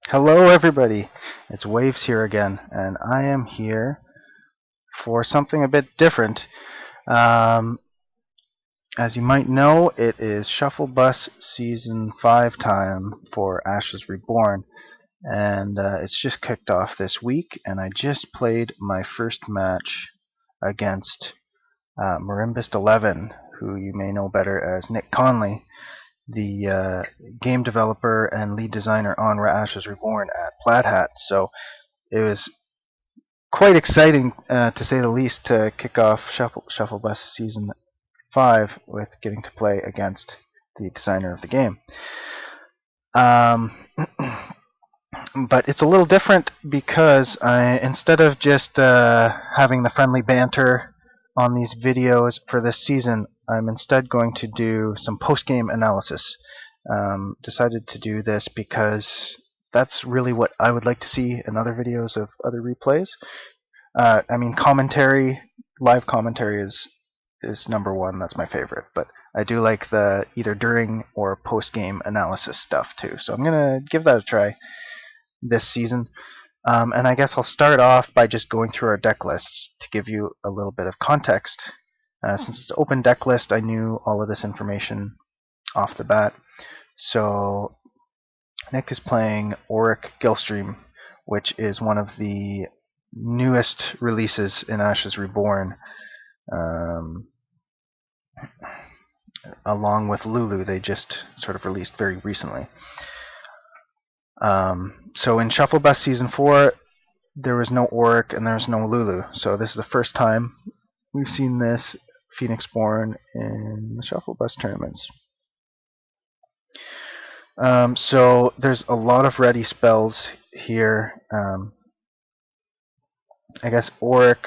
Hello, everybody. It's Waves here again, and I am here for something a bit different. Um, as you might know, it is Shuffle Bus Season 5 time for Ashes Reborn, and it's just kicked off this week, and I just played my first match against Marimbist11, who you may know better as Nick Conley, the game developer and lead designer on Ashes Reborn at Plaid Hat. So it was quite exciting, to say the least, to kick off Shuffle Bus Season 5 with getting to play against the designer of the game. Um, but it's a little different because instead of just having the friendly banter on these videos for this season, I'm instead going to do some post-game analysis. Decided to do this because that's really what I would like to see in other videos of other replays. Commentary, live commentary is number one. That's my favorite. But I do like the either during or post game analysis stuff too. So I'm gonna give that a try this season. And I guess I'll start off by just going through our deck lists to give you a little bit of context. Since it's open deck list, I knew all of this information off the bat. So Nick is playing Auric Gilstream, which is one of the newest releases in Ashes Reborn. Um, Along with Lulu, they just sort of released very recently. So in Shuffle Bus Season 4, there was no Auric and there was no Lulu. So this is the first time we've seen this Phoenixborn in the Shuffle Bus tournaments. So there's a lot of ready spells here. I guess Auric.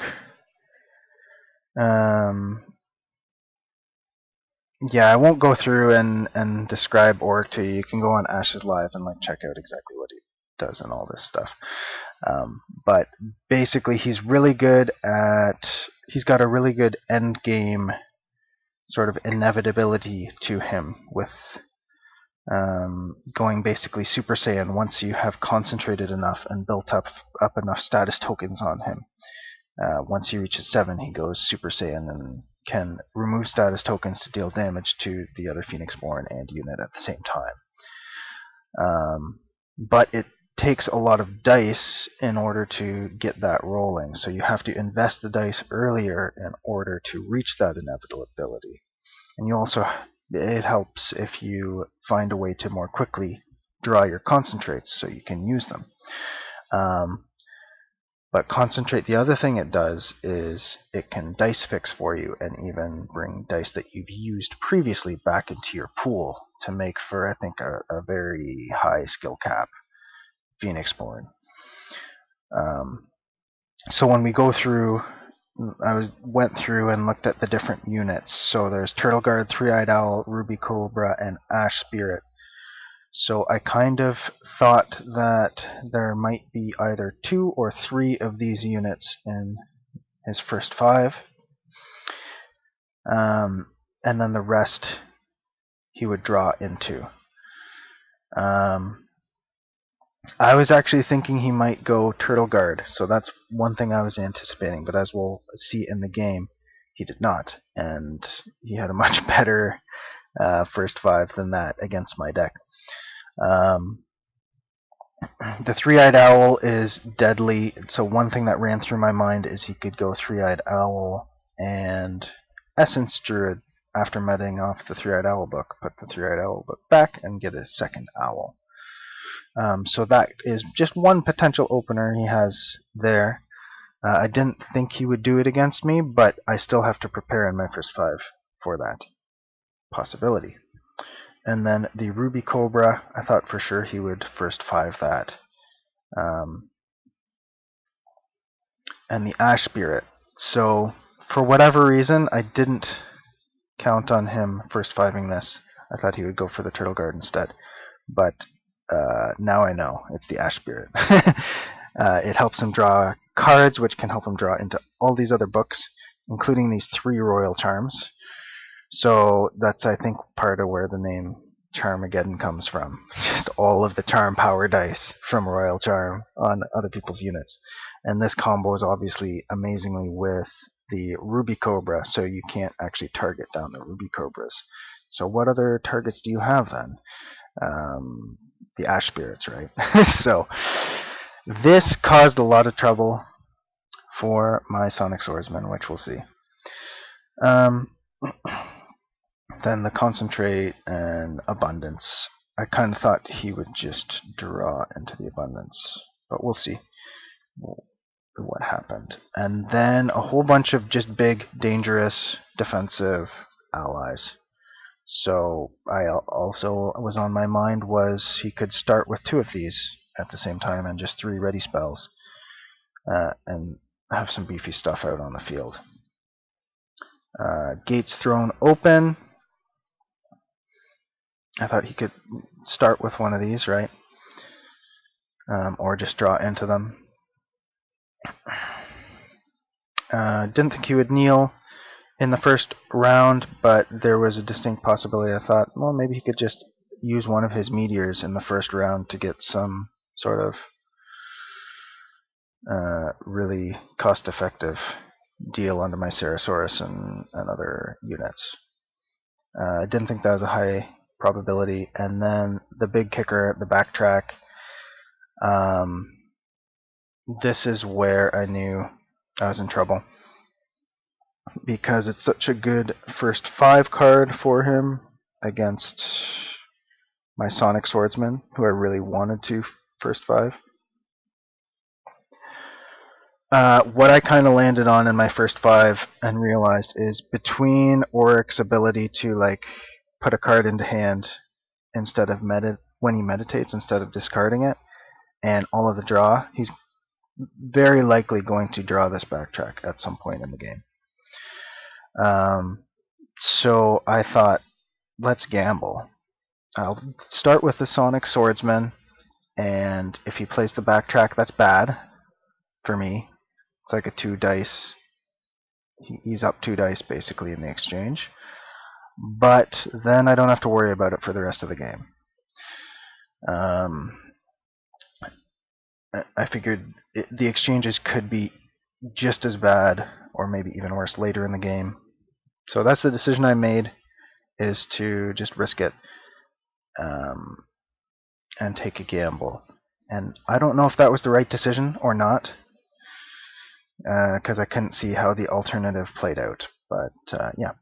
Yeah, I won't go through and describe Auric to you. You can go on Ashes Live and check out exactly what he does and all this stuff. But basically, he's really good at. He's got a really good end game sort of inevitability to him with going basically Super Saiyan once you have concentrated enough and built up enough status tokens on him. Once he reaches 7, he goes Super Saiyan and can remove status tokens to deal damage to the other Phoenixborn and unit at the same time. But it takes a lot of dice in order to get that rolling, so you have to invest the dice earlier in order to reach that inevitability. And it helps if you find a way to more quickly draw your concentrates so you can use them. But concentrate, the other thing it does is it can dice fix for you and even bring dice that you've used previously back into your pool to make for, I think, a very high skill cap Phoenixborn. So when we go through, went through and looked at the different units. So there's Turtle Guard, Three-Eyed Owl, Ruby Cobra, and Ash Spirit. So I kind of thought that there might be either 2 or 3 of these units in his first 5. And then the rest he would draw into. I was actually thinking he might go Turtle Guard, so that's one thing I was anticipating, but as we'll see in the game, he did not, and he had a much better first 5 than that against my deck. The Three-Eyed Owl is deadly, so one thing that ran through my mind is he could go Three-Eyed Owl and Essence Druid after meting off the Three-Eyed Owl book, put the Three-Eyed Owl book back, and get a second owl. So that is just one potential opener he has there. I didn't think he would do it against me, but I still have to prepare in my first 5 for that possibility. And then the Ruby Cobra, I thought for sure he would first 5 that. And the Ash Spirit. So for whatever reason, I didn't count on him first 5ing this. I thought he would go for the Turtle Guard instead. But now I know it's the Ash Spirit. It helps him draw cards, which can help him draw into all these other books, including these 3 Royal Charms. So that's, I think, part of where the name Charmageddon comes from. Just all of the charm power dice from Royal Charm on other people's units. And this combo is obviously amazingly with the Ruby Cobra, so you can't actually target down the Ruby Cobras. So what other targets do you have then? The Ash Spirits, right? So this caused a lot of trouble for my Sonic Swordsman, which we'll see. Then the Concentrate and Abundance. I kind of thought he would just draw into the Abundance, but we'll see what happened. And then a whole bunch of just big, dangerous, defensive allies. So I also was on my mind was he could start with 2 of these at the same time and just 3 ready spells and have some beefy stuff out on the field. Gates thrown open. I thought he could start with one of these, right? Or just draw into them. Didn't think he would kneel in the first round, but there was a distinct possibility. I thought, well, maybe he could just use one of his meteors in the first round to get some sort of really cost-effective deal onto my Ceratosaurus and other units. I didn't think that was a high probability. And then the big kicker, the backtrack. This is where I knew I was in trouble, because it's such a good first 5 card for him against my Sonic Swordsman, who I really wanted to first 5. What I kind of landed on in my first 5 and realized is between Auric's ability to like put a card into hand instead of when he meditates instead of discarding it, and all of the draw, he's very likely going to draw this backtrack at some point in the game. So I thought, let's gamble. I'll start with the Sonic Swordsman, and if he plays the backtrack, that's bad for me. It's like a 2 dice. He's up 2 dice basically in the exchange. But then I don't have to worry about it for the rest of the game. I figured the exchanges could be just as bad, or maybe even worse, later in the game. So that's the decision I made, is to just risk it and take a gamble. And I don't know if that was the right decision or not, because I couldn't see how the alternative played out. But yeah.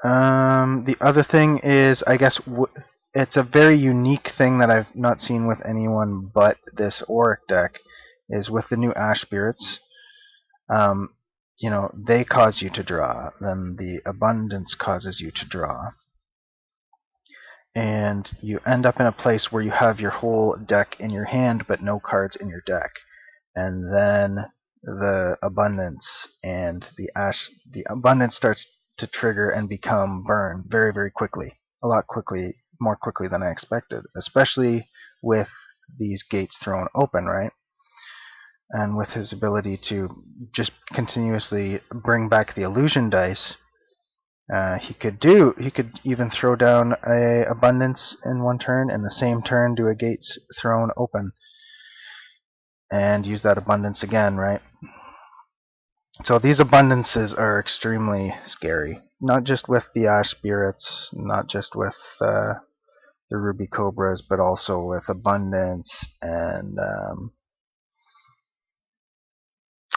The other thing is, I guess, it's a very unique thing that I've not seen with anyone but this Auric deck, is with the new Ash Spirits. You know, they cause you to draw, then the Abundance causes you to draw. And you end up in a place where you have your whole deck in your hand but no cards in your deck. And then the Abundance and the Abundance starts to trigger and become burn very, very quickly. A lot more quickly than I expected, especially with these gates thrown open, right? And with his ability to just continuously bring back the illusion dice, he could even throw down a Abundance in one turn, and the same turn do a gates thrown open, and use that Abundance again, right? So these Abundances are extremely scary. Not just with the Ash Spirits, not just with the Ruby Cobras, but also with Abundance and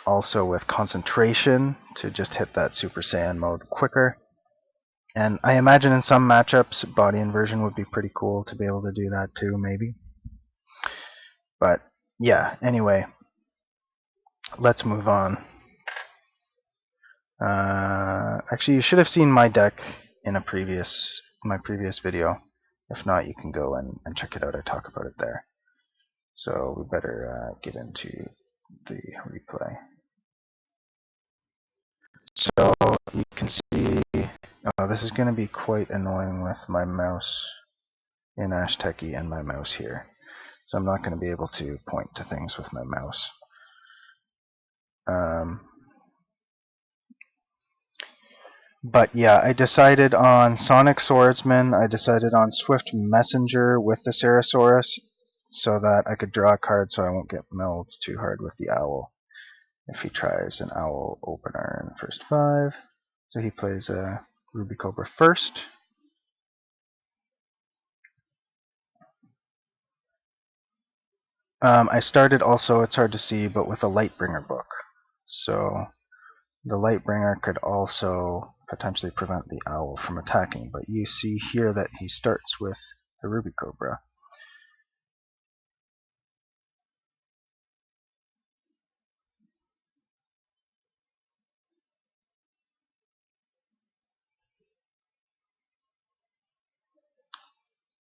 also with Concentration to just hit that Super Saiyan mode quicker. And I imagine in some matchups, Body Inversion would be pretty cool to be able to do that too, maybe. But yeah, anyway, let's move on. Actually, you should have seen my deck in my previous video. If not, you can go and check it out. I talk about it there. So we better get into the replay. So you can see, this is going to be quite annoying with my mouse in Ash Techie and my mouse here. So I'm not going to be able to point to things with my mouse. But yeah, I decided on Sonic Swordsman, I decided on Swift Messenger with the Ceresaurus, so that I could draw a card so I won't get milled too hard with the Owl if he tries an Owl opener in the first 5. So he plays a Ruby Cobra first. I started also, it's hard to see, but with a Lightbringer book. So the Lightbringer could also potentially prevent the Owl from attacking, but you see here that he starts with the Ruby Cobra.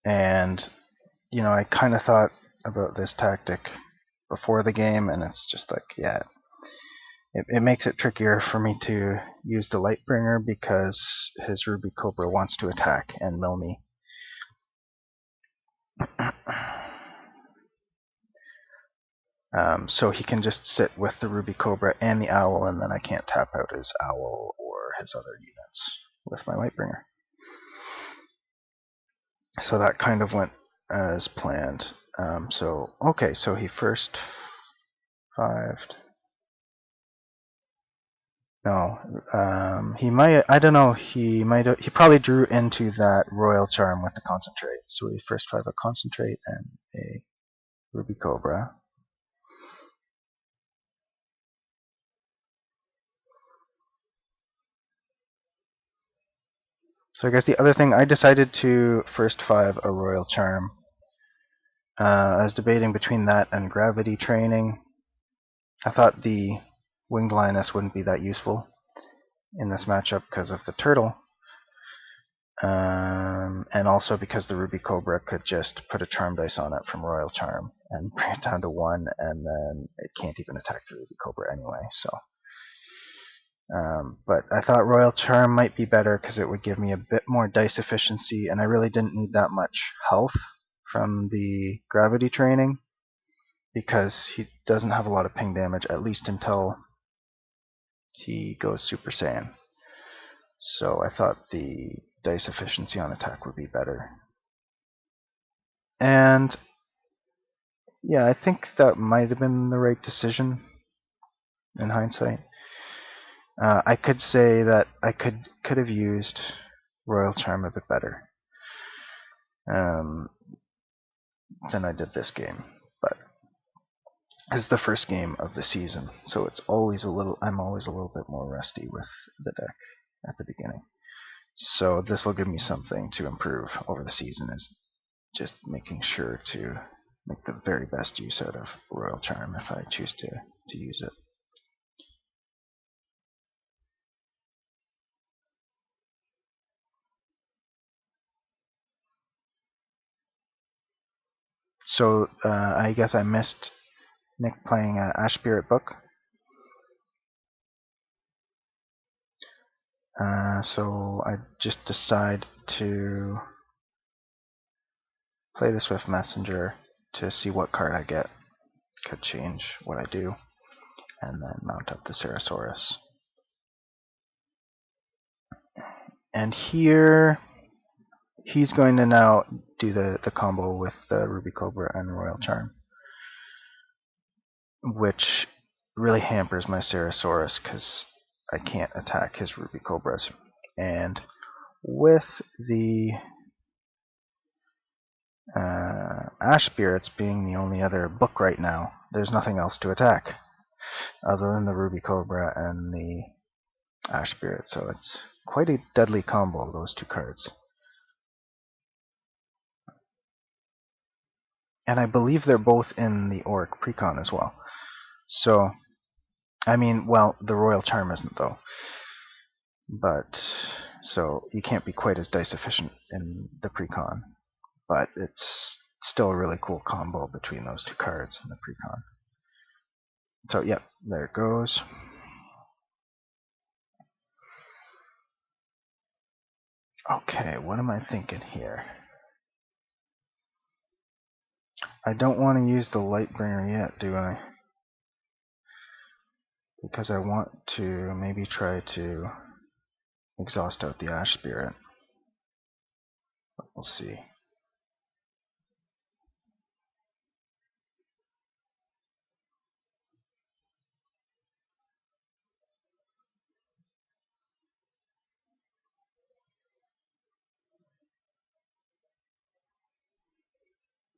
And, you know, I kind of thought about this tactic before the game, and it's just like, yeah, it makes it trickier for me to use the Lightbringer because his Ruby Cobra wants to attack and mill me. So he can just sit with the Ruby Cobra and the Owl, and then I can't tap out his Owl or his other units with my Lightbringer. So that kind of went as planned. Okay, so he first 5'd. No, he might. I don't know. He might. He probably drew into that Royal Charm with the Concentrate. So he first 5 a Concentrate and a Ruby Cobra. So I guess the other thing, I decided to first 5 a Royal Charm. I was debating between that and Gravity Training. I thought the Winged Lioness wouldn't be that useful in this matchup because of the turtle. And also because the Ruby Cobra could just put a Charm Dice on it from Royal Charm and bring it down to 1, and then it can't even attack the Ruby Cobra anyway. So, but I thought Royal Charm might be better because it would give me a bit more dice efficiency, and I really didn't need that much health from the Gravity Training because he doesn't have a lot of ping damage, at least until he goes Super Saiyan. So I thought the dice efficiency on attack would be better. And yeah, I think that might have been the right decision in hindsight. I could say that I could have used Royal Charm a bit better than I did this game, but it's the first game of the season, so it's always a little. I'm always a little bit more rusty with the deck at the beginning. So this will give me something to improve over the season, is just making sure to make the very best use out of Royal Charm if I choose to use it. So I guess I missed Nick playing Ash Spirit Book. So I just decide to play the Swift Messenger to see what card I get. Could change what I do, and then mount up the Ceresaurus. And here, he's going to now do the combo with the Ruby Cobra and Royal Charm, which really hampers my Ceresaurus because I can't attack his Ruby Cobras. And with the Ash Spirits being the only other book right now, there's nothing else to attack other than the Ruby Cobra and the Ash Spirit. So it's quite a deadly combo, those two cards. And I believe they're both in the Auric Precon as well. So, I mean, well, the Royal Charm isn't, though. But, so you can't be quite as dice efficient in the Precon. But it's still a really cool combo between those two cards in the Precon. So, yep, there it goes. Okay, what am I thinking here? I don't want to use the Lightbringer yet, do I? Because I want to maybe try to exhaust out the Ash Spirit. But we'll see.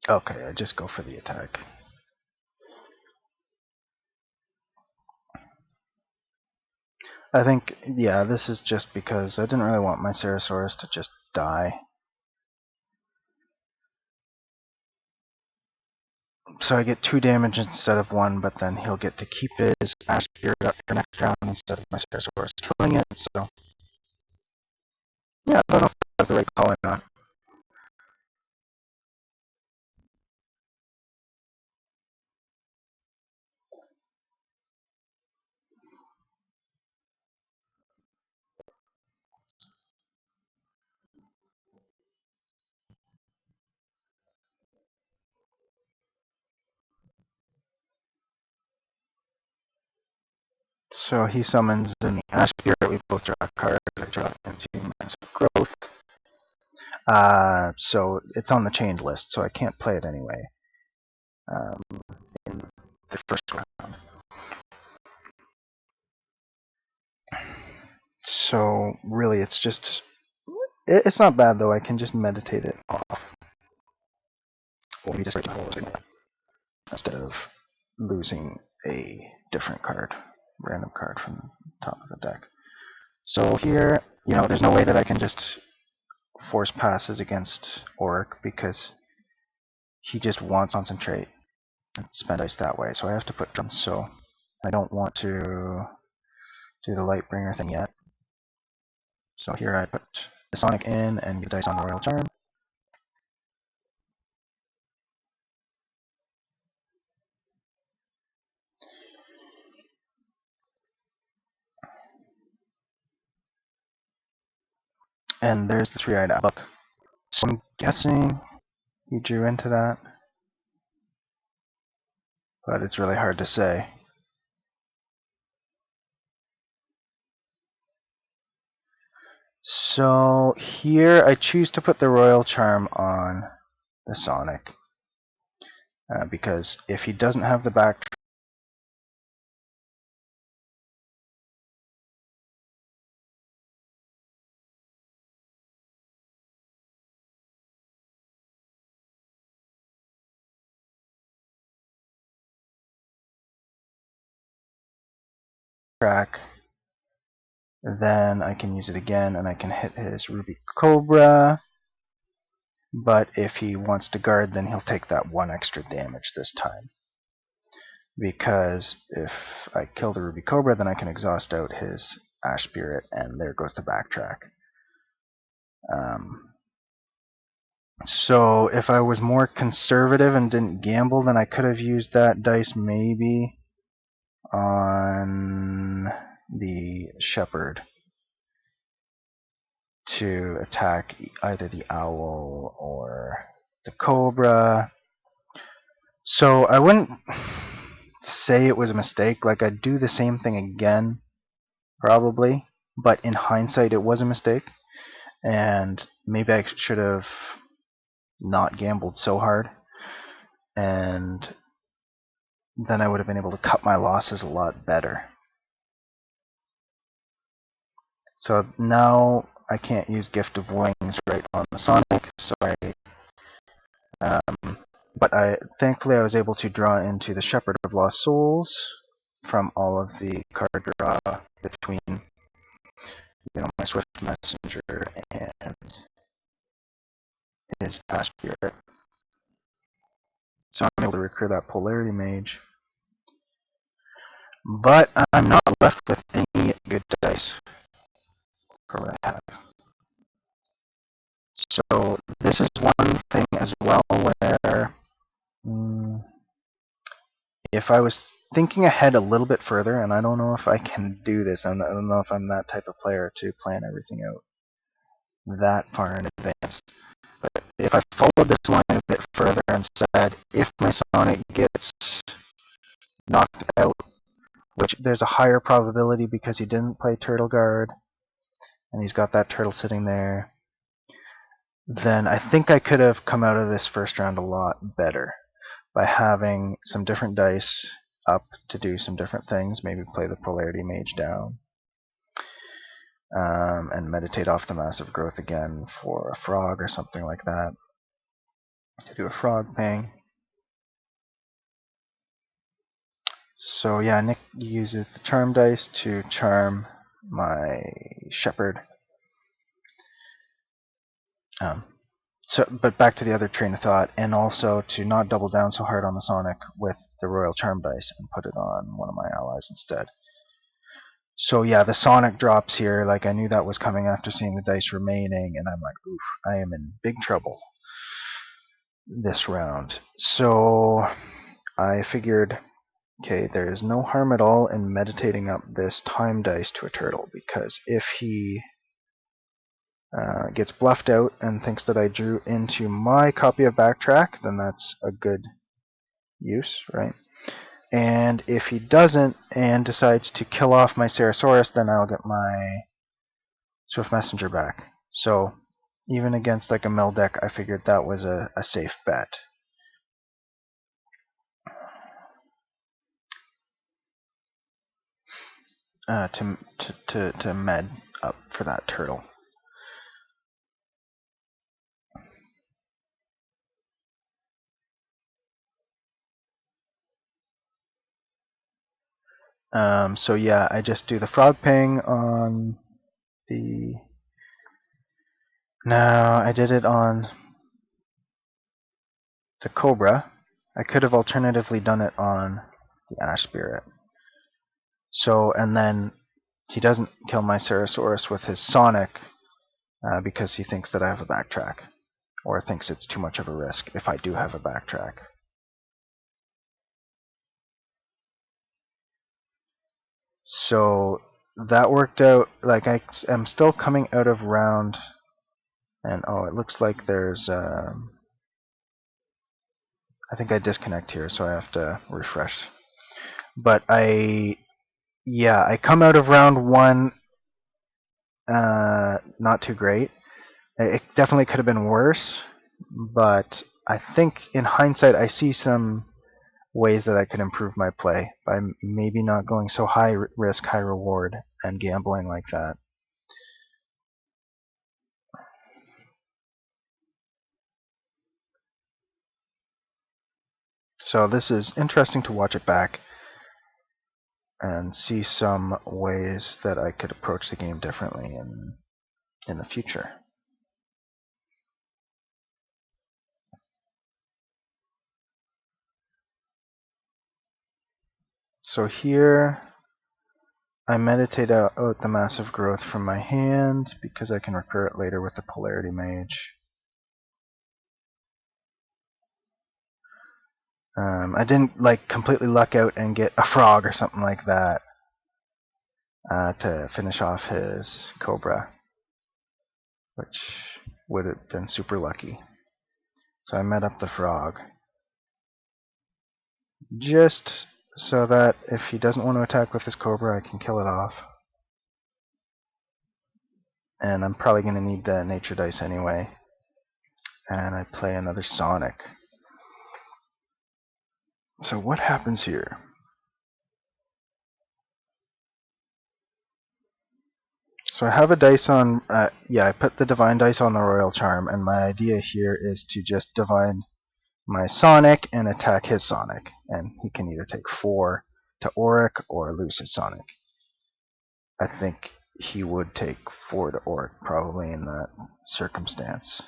Okay, I just go for the attack. I think, yeah, this is just because I didn't really want my Ceratosaurus to just die. So I get 2 damage instead of 1, but then he'll get to keep his Ash Spirit up for next round instead of my Ceratosaurus killing it, so... Yeah, I don't know if that's the right call or not. So he summons in the Ash Spirit, we both draw a card, I draw it into Massive Growth. So it's on the chained list, so I can't play it anyway. In the first round. So really it's just... It's not bad though, I can just meditate it off. Or maybe just write it instead of losing a different card, random card from the top of the deck. So here, there's no way that I can just force passes against Auric because he just wants concentrate and spend ice that way. So I have to put drums. So I don't want to do the Lightbringer thing yet. So here I put the Sonic in and get dice on the Royal Charm. And there's the 3-eyed owl. So I'm guessing he drew into that, but it's really hard to say. So here I choose to put the Royal Charm on the Sonic, because if he doesn't have the back track, then I can use it again and I can hit his Ruby Cobra. But if he wants to guard, then he'll take that 1 extra damage this time. Because if I kill the Ruby Cobra, then I can exhaust out his Ash Spirit, and there goes the backtrack. So if I was more conservative and didn't gamble, then I could have used that dice maybe on the Shepherd to attack either the Owl or the Cobra. So I wouldn't say it was a mistake. Like, I'd do the same thing again, probably, but in hindsight it was a mistake, and maybe I should have not gambled so hard, and then I would have been able to cut my losses a lot better. So now I can't use Gift of Wings right on the Sonic, so but thankfully I was able to draw into the Shepherd of Lost Souls from all of the card draw between my Swift Messenger and his Ash Spirit. So I'm able to recur that Polarity Mage. But I'm not left with any good dice for what I have. So this is one thing as well where if I was thinking ahead a little bit further, and I don't know if I can do this, I don't know if I'm that type of player to plan everything out that far in advance. But if I followed this line a bit further and said, if my Sonic gets knocked out, which there's a higher probability because he didn't play Turtle Guard, and he's got that turtle sitting there, then I think I could have come out of this first round a lot better by having some different dice up to do some different things, maybe play the Polarity Mage down, and meditate off the Massive Growth again for a frog or something like that, to do a frog ping. So yeah, Nick uses the charm dice to charm my shepherd. But back to the other train of thought, and also to not double down so hard on the Sonic with the Royal Charm dice and put it on one of my allies instead. So yeah, the Sonic drops here, like I knew that was coming after seeing the dice remaining, and I'm like, oof, I am in big trouble this round. So I figured, okay, there is no harm at all in meditating up this time dice to a turtle, because if he gets bluffed out and thinks that I drew into my copy of Backtrack, then that's a good use, right? And if he doesn't and decides to kill off my Ceratosaurus, then I'll get my Swift Messenger back. So even against like a mill deck, I figured that was a safe bet. To med up for that turtle. So yeah, I just do the frog ping on the... No, I did it on the Cobra. I could have alternatively done it on the Ash Spirit. So, and then he doesn't kill my Ceratosaurus with his Sonic because he thinks that I have a Backtrack, or thinks it's too much of a risk if I do have a Backtrack. So that worked out. Like I am still coming out of round, and oh, it looks like there's. I think I disconnect here, so I have to refresh. But I come out of round one not too great. It definitely could have been worse, but I think in hindsight I see some ways that I could improve my play by maybe not going so high risk, high reward and gambling like that. So this is interesting to watch it back and see some ways that I could approach the game differently in the future. So here I meditate out the Massive Growth from my hand because I can recur it later with the Polarity Mage. I didn't like completely luck out and get a frog or something like that to finish off his Cobra, which would have been super lucky. So I met up the frog just so that if he doesn't want to attack with his Cobra, I can kill it off. And I'm probably going to need the nature dice anyway. And I play another Sonic. So what happens here? So I have a dice on, I put the Divine dice on the Royal Charm, and my idea here is to just Divine my Sonic and attack his Sonic. And he can either take 4 to Auric or lose his Sonic. I think he would take 4 to Auric probably in that circumstance.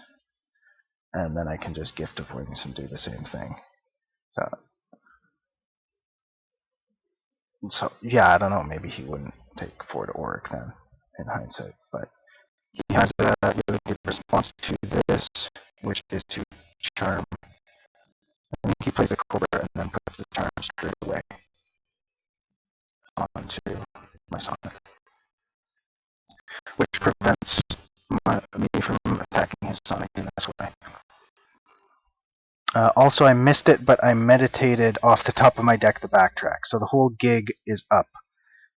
And then I can just Gift of Wings and do the same thing. So yeah, I don't know, maybe he wouldn't take 4 to Auric then, in hindsight. But he has a really good response to this, which is to charm. I think he plays the Cobra and then puts the charm straight away onto my Sonic, which prevents me from attacking his Sonic in this way. Also, I missed it, but I meditated off the top of my deck the Backtrack, so the whole gig is up.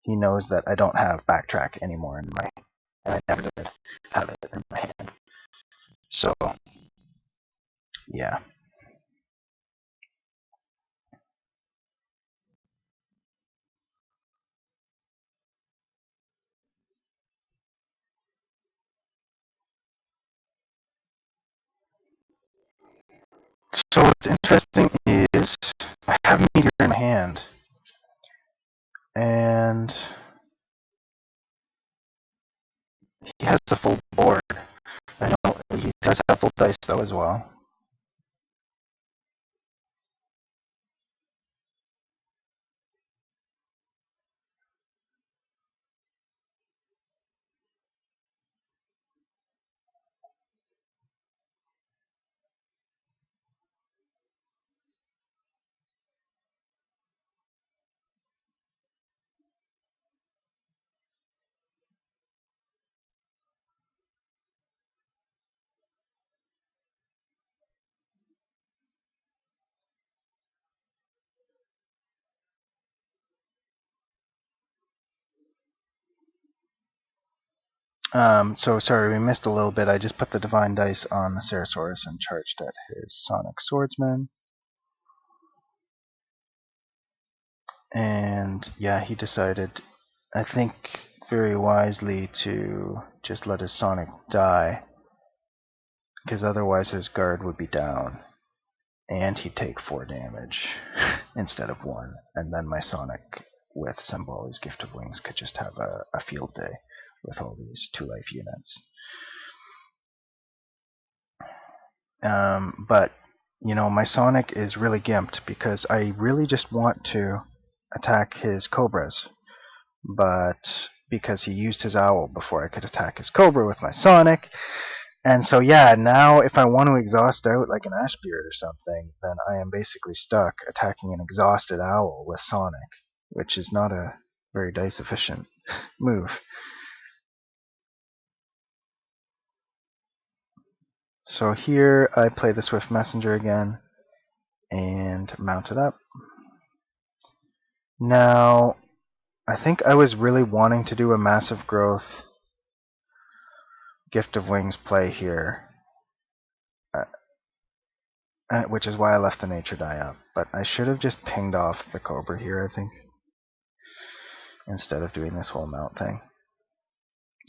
He knows that I don't have Backtrack anymore in my and I never did have it in my hand. So, yeah. So what's interesting is I have Meteor in my hand, and he has a full board. I know he does have full dice though as well. So sorry, we missed a little bit. I just put the Divine Dice on the Ceratosaurus and charged at his Sonic Swordsman. And yeah, he decided, I think very wisely, to just let his Sonic die, because otherwise his guard would be down, and he'd take 4 damage instead of 1, and then my Sonic with Symboli's Gift of Wings could just have a field day with all these 2-life units. But, you know, my Sonic is really gimped because I really just want to attack his Cobras, but because he used his Owl before I could attack his Cobra with my Sonic. And so yeah, now if I want to exhaust out like an Ash Beard or something, then I am basically stuck attacking an exhausted Owl with Sonic, which is not a very dice efficient move. So here I play the Swift Messenger again and mount it up. Now, I think I was really wanting to do a Massive Growth Gift of Wings play here, which is why I left the Nature Die up. But I should have just pinged off the Cobra here, I think, instead of doing this whole mount thing.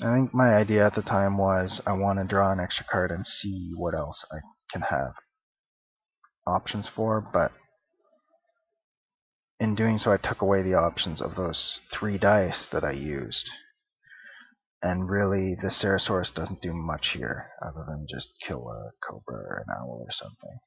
I think my idea at the time was I want to draw an extra card and see what else I can have options for, but in doing so I took away the options of those 3 dice that I used. And really, the Ceratosaurus doesn't do much here, other than just kill a Cobra or an Owl or something.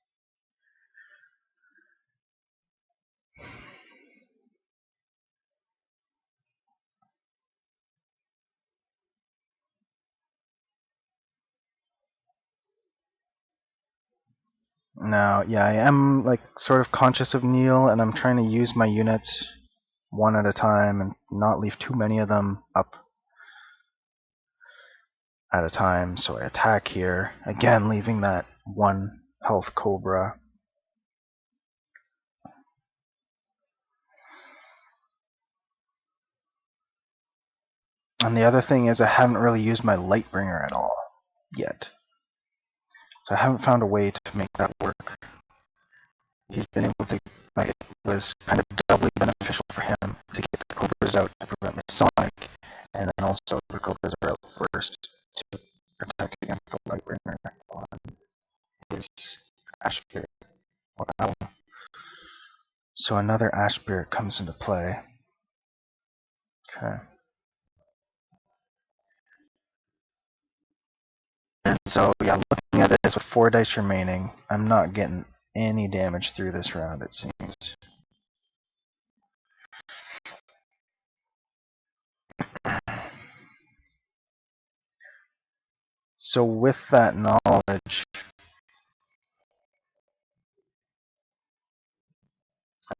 Now, yeah, I am like sort of conscious of Neil, and I'm trying to use my units one at a time and not leave too many of them up at a time. So I attack here, again leaving that 1 health Cobra. And the other thing is I haven't really used my Lightbringer at all yet. So I haven't found a way to make that work. He's been able to, like, it was kind of doubly beneficial for him to get the Cobras out to prevent my Sonic, and then also the Cobras are out first to protect against the Lightbringer on his Ash Spirit. Wow. So another Ash Spirit comes into play. Okay. And so, yeah, looking at this with 4 dice remaining, I'm not getting any damage through this round, it seems. So with that knowledge,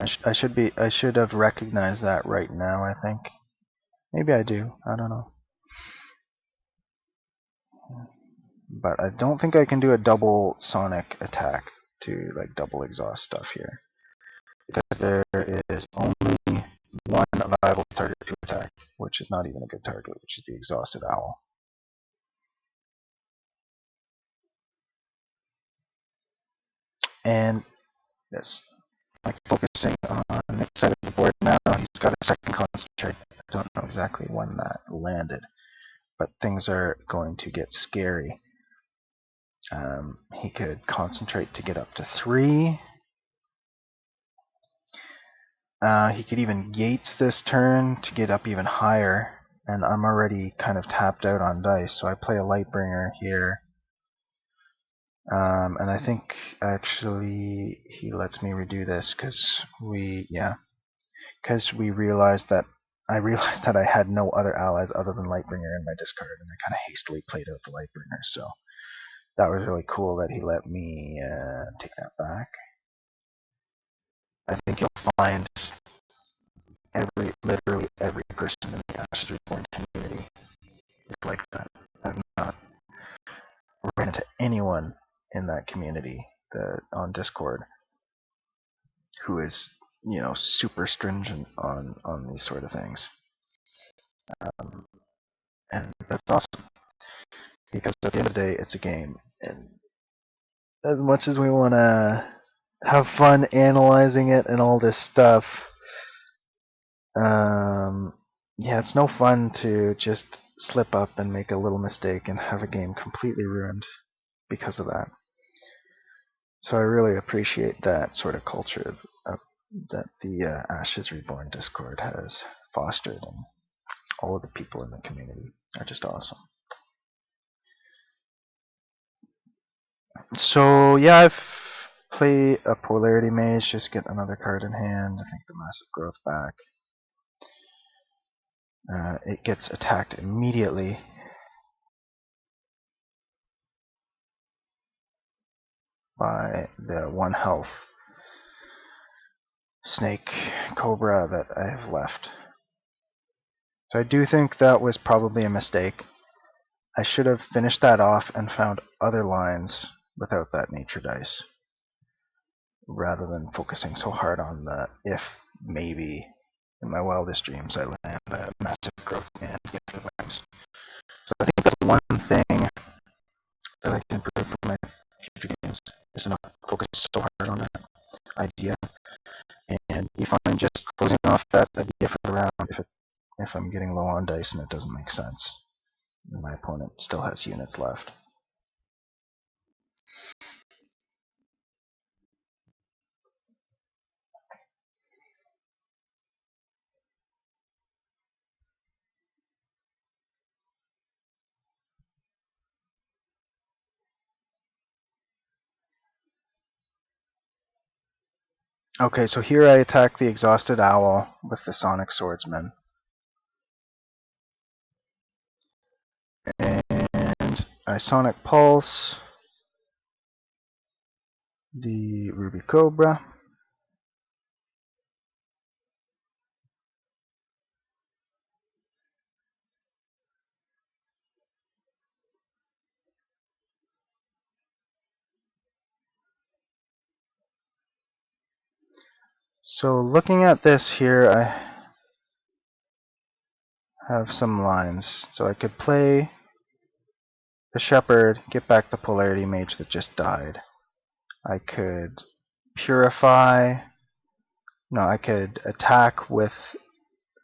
I should have recognized that right now, I think. Maybe I do, I don't know. But I don't think I can do a double Sonic attack to like double exhaust stuff here, because there is only 1 viable target to attack, which is not even a good target, which is the exhausted Owl. And yes, like focusing on the side of the board now. He's got a second concentrate. I don't know exactly when that landed, but things are going to get scary. He could concentrate to get up to 3. He could even gates this turn to get up even higher, and I'm already kind of tapped out on dice, so I play a Lightbringer here. And I think actually he lets me redo this because we realized that I had no other allies other than Lightbringer in my discard, and I kind of hastily played out the Lightbringer, so that was really cool that he let me take that back. I think you'll find literally every person in the Ashes Reborn community is like that. I've not ran into anyone in that community on Discord who is, super stringent on these sort of things. And that's awesome, because at the end of the day, it's a game, and as much as we want to have fun analyzing it and all this stuff, it's no fun to just slip up and make a little mistake and have a game completely ruined because of that. So I really appreciate that sort of culture that the Ashes Reborn Discord has fostered, and all of the people in the community are just awesome. So yeah, I've played a Polarity Mage, just get another card in hand. I think the Massive Growth back. It gets attacked immediately. By the 1 health snake cobra that I have left. So I do think that was probably a mistake. I should have finished that off and found other lines without that nature dice, rather than focusing so hard on the if maybe in my wildest dreams I land a Massive Growth and get the wings. So I think that's one thing that I can improve for my future games, is to not focus so hard on that idea. And if I'm just closing off that idea for the round, if I'm getting low on dice and it doesn't make sense, and my opponent still has units left. Okay, so here I attack the Exhausted Owl with the Sonic Swordsman. And I Sonic Pulse the Ruby Cobra. So looking at this here, I have some lines. So I could play the Shepherd, get back the Polarity Mage that just died. I could Purify. No, I could attack with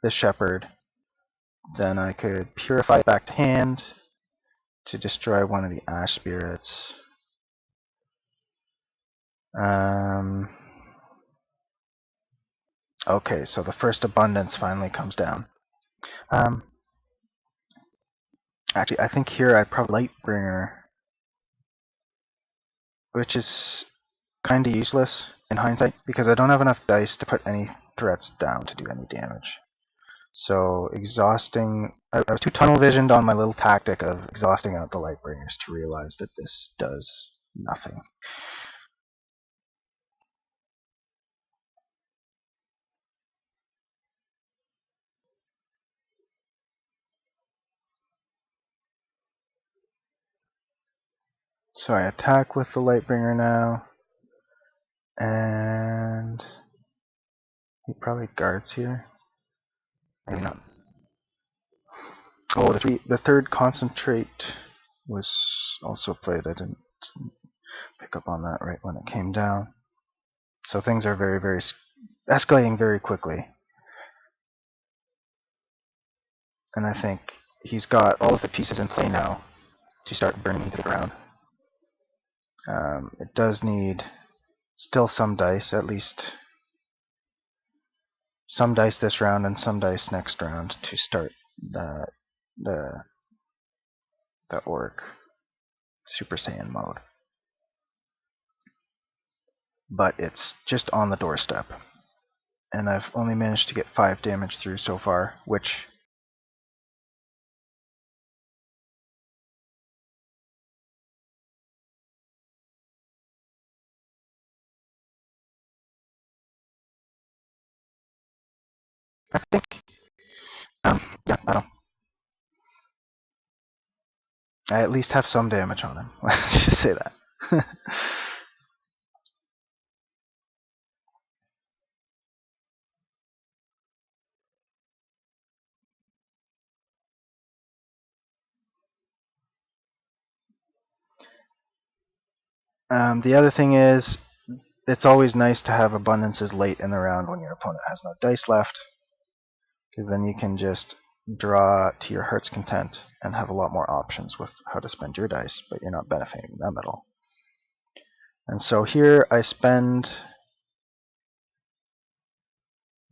the Shepherd. Then I could Purify it back to hand to destroy one of the Ash Spirits. Okay, so the first Abundance finally comes down. Actually, I think here I probably Lightbringer, which is kind of useless in hindsight, because I don't have enough dice to put any threats down to do any damage. So exhausting, I was too tunnel visioned on my little tactic of exhausting out the Lightbringers to realize that this does nothing. So I attack with the Lightbringer now, and he probably guards here. Maybe not. Oh, the third concentrate was also played. I didn't pick up on that right when it came down. So things are very escalating very quickly. And I think he's got all of the pieces in play now to start burning into the ground. It does need still some dice, at least some dice this round and some dice next round to start the Orc Super Saiyan mode. But it's just on the doorstep. And I've only managed to get 5 damage through so far, which I think, yeah, I don't. I at least have some damage on him. Let's just say that. The other thing is, it's always nice to have abundances late in the round when your opponent has no dice left, because then you can just draw to your heart's content and have a lot more options with how to spend your dice, but you're not benefiting them at all. And so here I spend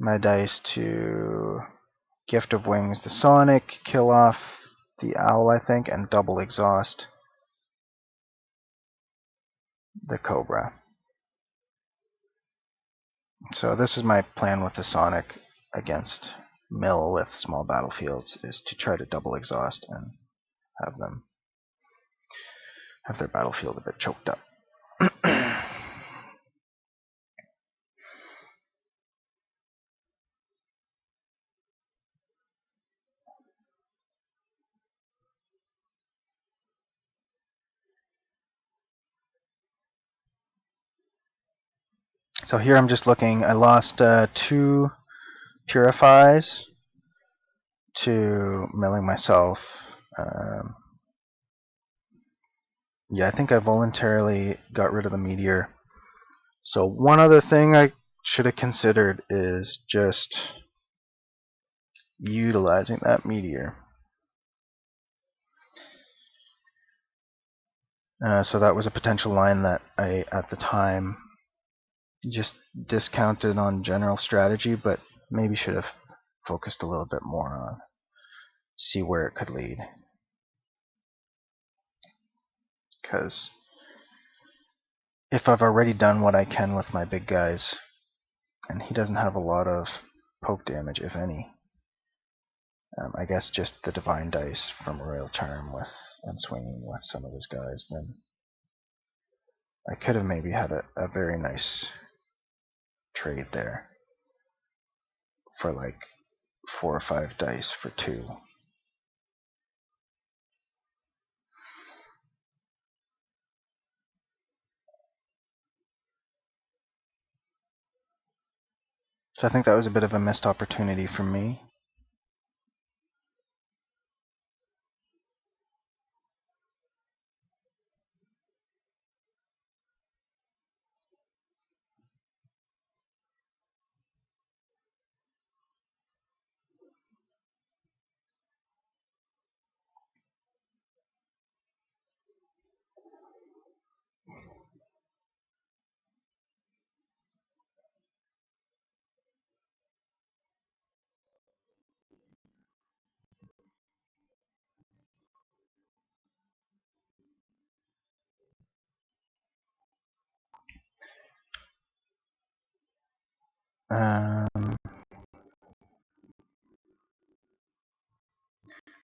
my dice to Gift of Wings the Sonic, kill off the Owl, I think, and double exhaust the Cobra. So this is my plan with the Sonic against Mill with small battlefields, is to try to double exhaust and have them have their battlefield a bit choked up. So here I'm just looking. I lost 2 Purifies to milling myself. Yeah, I think I voluntarily got rid of the meteor. So one other thing I should have considered is just utilizing that meteor. So that was a potential line that I, at the time, just discounted on general strategy, but maybe should have focused a little bit more on see where it could lead. Because if I've already done what I can with my big guys, and he doesn't have a lot of poke damage, if any, I guess just the Divine Dice from Royal Charm with and swinging with some of his guys, then I could have maybe had a very nice trade there for like 4 or 5 dice for 2. So I think that was a bit of a missed opportunity for me.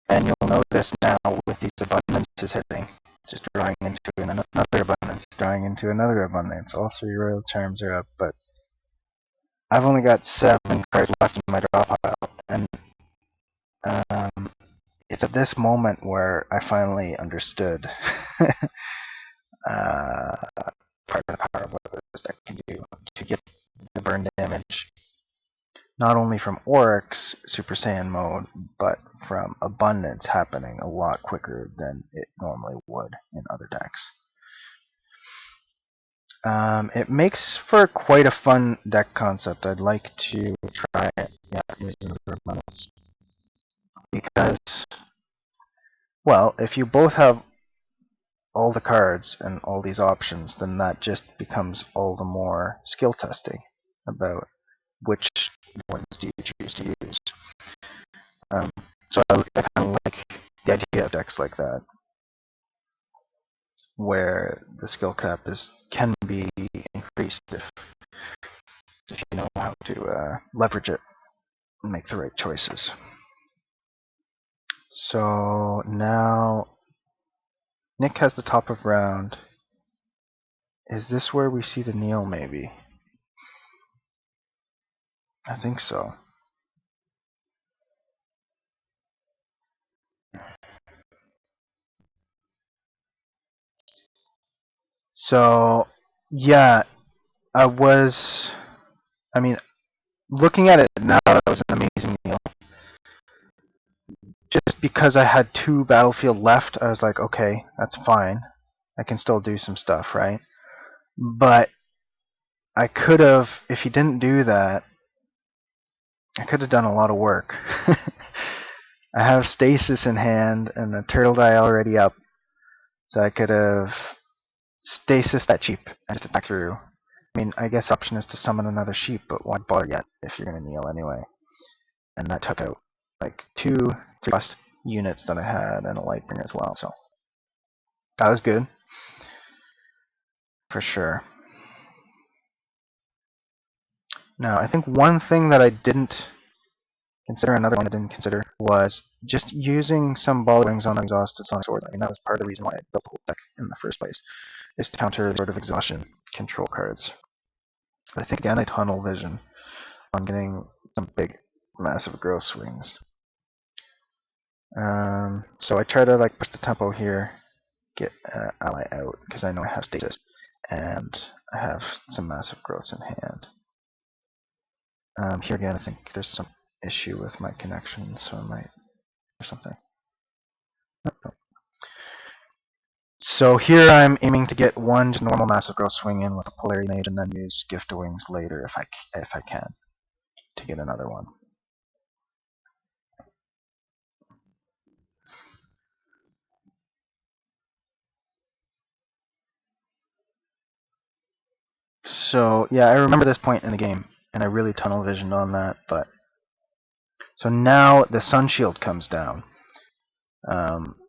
And you'll notice now with these abundances hitting, just drawing into another abundance, drawing into another abundance. All 3 Royal Charms are up, but I've only got 7 cards left in my draw pile, and it's at this moment where I finally understood part of the power of what this deck can do to get the burn damage, not only from Oryx Super Saiyan mode, but from Abundance happening a lot quicker than it normally would in other decks. It makes for quite a fun deck concept. I'd like to try it. Yeah, using the remotes. Because, well, if you both have all the cards and all these options, then that just becomes all the more skill testing about which ones do you choose to use. So I kind of like the idea of decks like that, where the skill cap can be increased if you know how to leverage it and make the right choices. So now Nick has the top of round. Is this where we see the kneel, maybe? I think so. So, yeah, I mean, looking at it now, that was an amazing kneel. Just because I had 2 battlefield left, I was like, okay, that's fine. I can still do some stuff, right? But I could have, if he didn't do that, I could have done a lot of work. I have stasis in hand and the turtle die already up, so I could have stasis that sheep and just attack through. I mean, I guess option is to summon another sheep, but why bother yet if you're going to kneel anyway? And that took out like 2 3+ units that I had and a lightning as well, so that was good for sure. Now, I think one thing that I didn't consider, another one I didn't consider, was just using some ball wings on exhausted sonic swords. I mean, that was part of the reason why I built the whole deck in the first place, is to counter the sort of exhaustion control cards. But I think again I tunnel vision on getting some big, massive growth swings. So I try to like push the tempo here, get ally out, because I know I have stasis, and I have some massive growths in hand. Here again, I think there's some issue with my connection, so I might or something. So here I'm aiming to get 1 normal massive growth swing in with a polarity mage, and then use gift of wings later if I can to get another one. So yeah, I remember this point in the game, and I really tunnel visioned on that. But so now the sun shield comes down.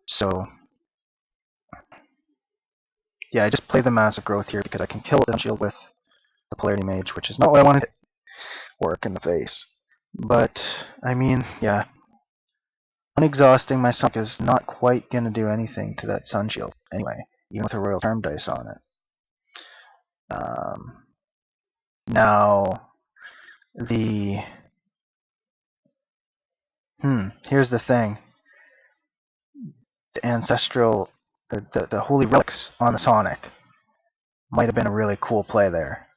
So yeah, I just play the massive growth here because I can kill the sun shield with the polarity mage, which is not what I wanted to work in the face. But I mean, yeah, unexhausting my sonic is not quite gonna do anything to that sun shield anyway, even with a royal charm dice on it. Now the here's the thing. The ancestral, the holy relics on the Sonic might have been a really cool play there.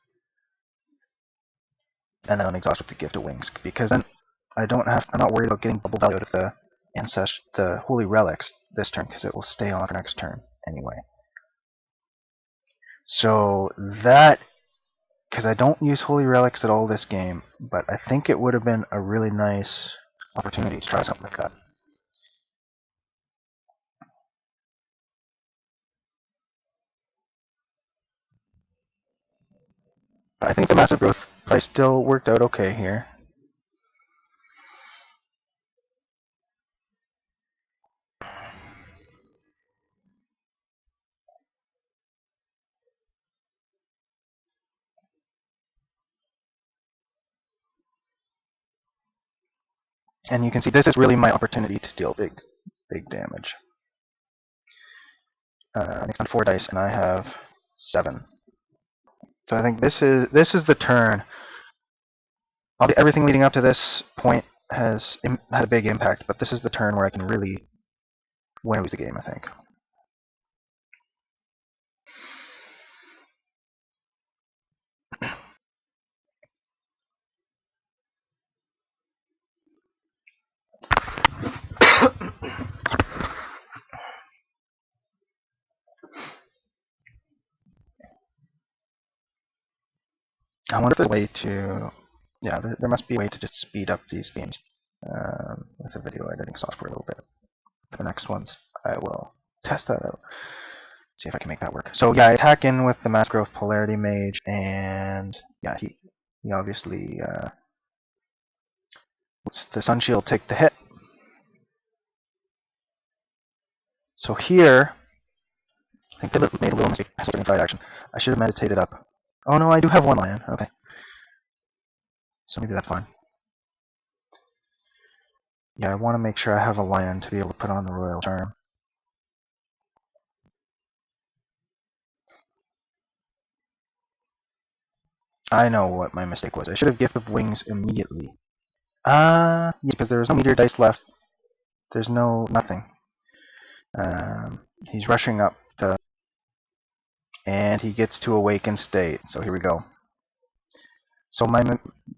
And then unexhaust with the gift of wings, because then I'm not worried about getting double value out of the holy relics this turn, because it will stay on for next turn anyway. So that, because I don't use holy relics at all this game, but I think it would have been a really nice opportunity to try something like that. I think the massive growth play still worked out okay here. And you can see this is really my opportunity to deal big damage. Next on 4 dice, and I have 7. So I think this is the turn. Everything leading up to this point has had a big impact, but this is the turn where I can really win or lose the game, I think. I wonder if there's a way to, yeah, there must be a way to just speed up these games with the video editing software a little bit. For the next ones, I will test that out, see if I can make that work. So yeah, I attack in with the Mass Growth Polarity Mage, and yeah, he obviously lets the Sun Shield take the hit. So here, I think I made a little mistake. Action. I should have meditated up. Oh no, I do have one lion. Okay, so maybe that's fine. Yeah, I want to make sure I have a lion to be able to put on the Royal Charm. I know what my mistake was. I should have gifted wings immediately. Yeah, because there was no meteor dice left. There's nothing. He's rushing up and he gets to awaken state. So here we go. So my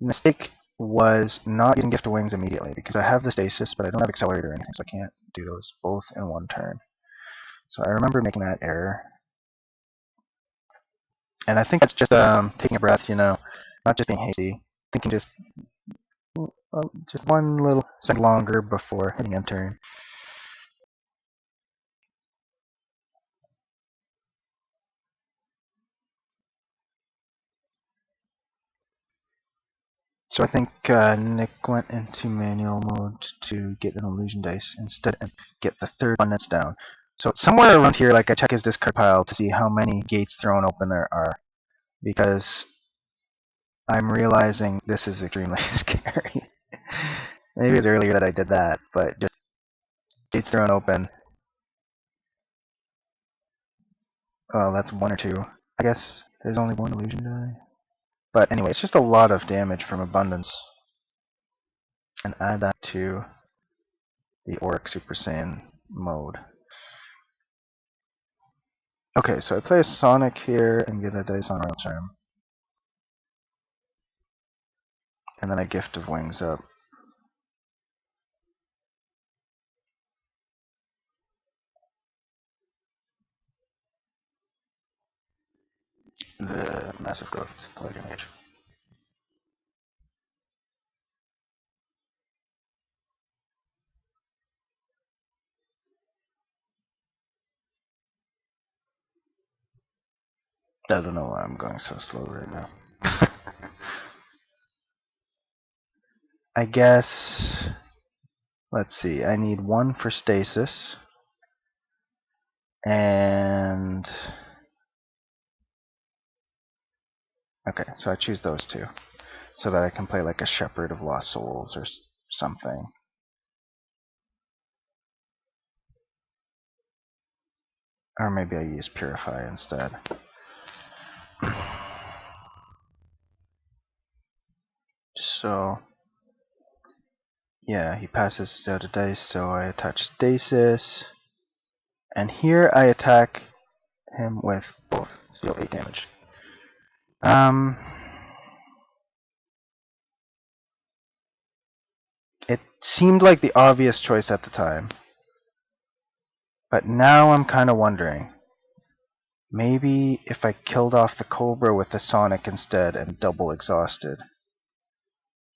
mistake was not getting gift of wings immediately because I have the stasis, but I don't have accelerator or anything, so I can't do those both in one turn. So I remember making that error. And I think that's just taking a breath, not just being hasty, thinking just one little second longer before hitting enter. So I think Nick went into manual mode to get an illusion dice instead and get the third one that's down. So somewhere around here, like I check his discard pile to see how many gates thrown open there are, because I'm realizing this is extremely scary. Maybe it was earlier that I did that, but just gates thrown open. Well, that's one or two. I guess there's only one illusion die. But anyway, it's just a lot of damage from abundance. And add that to the Auric Super Saiyan mode. Okay, so I play a Sonic here and get a dice on Royal Charm. And then I Gift of Wings up. The Massive Growth Polarity Mage. I don't know why I'm going so slow right now. I guess, let's see, I need one for stasis. And okay, so I choose those two so that I can play like a Shepherd of Lost Souls or something. Or maybe I use Purify instead. So, yeah, he passes out a dice, so I attach Stasis. And here I attack him with both, deal 8 damage. It seemed like the obvious choice at the time. But now I'm kind of wondering. Maybe if I killed off the Cobra with the Sonic instead and double exhausted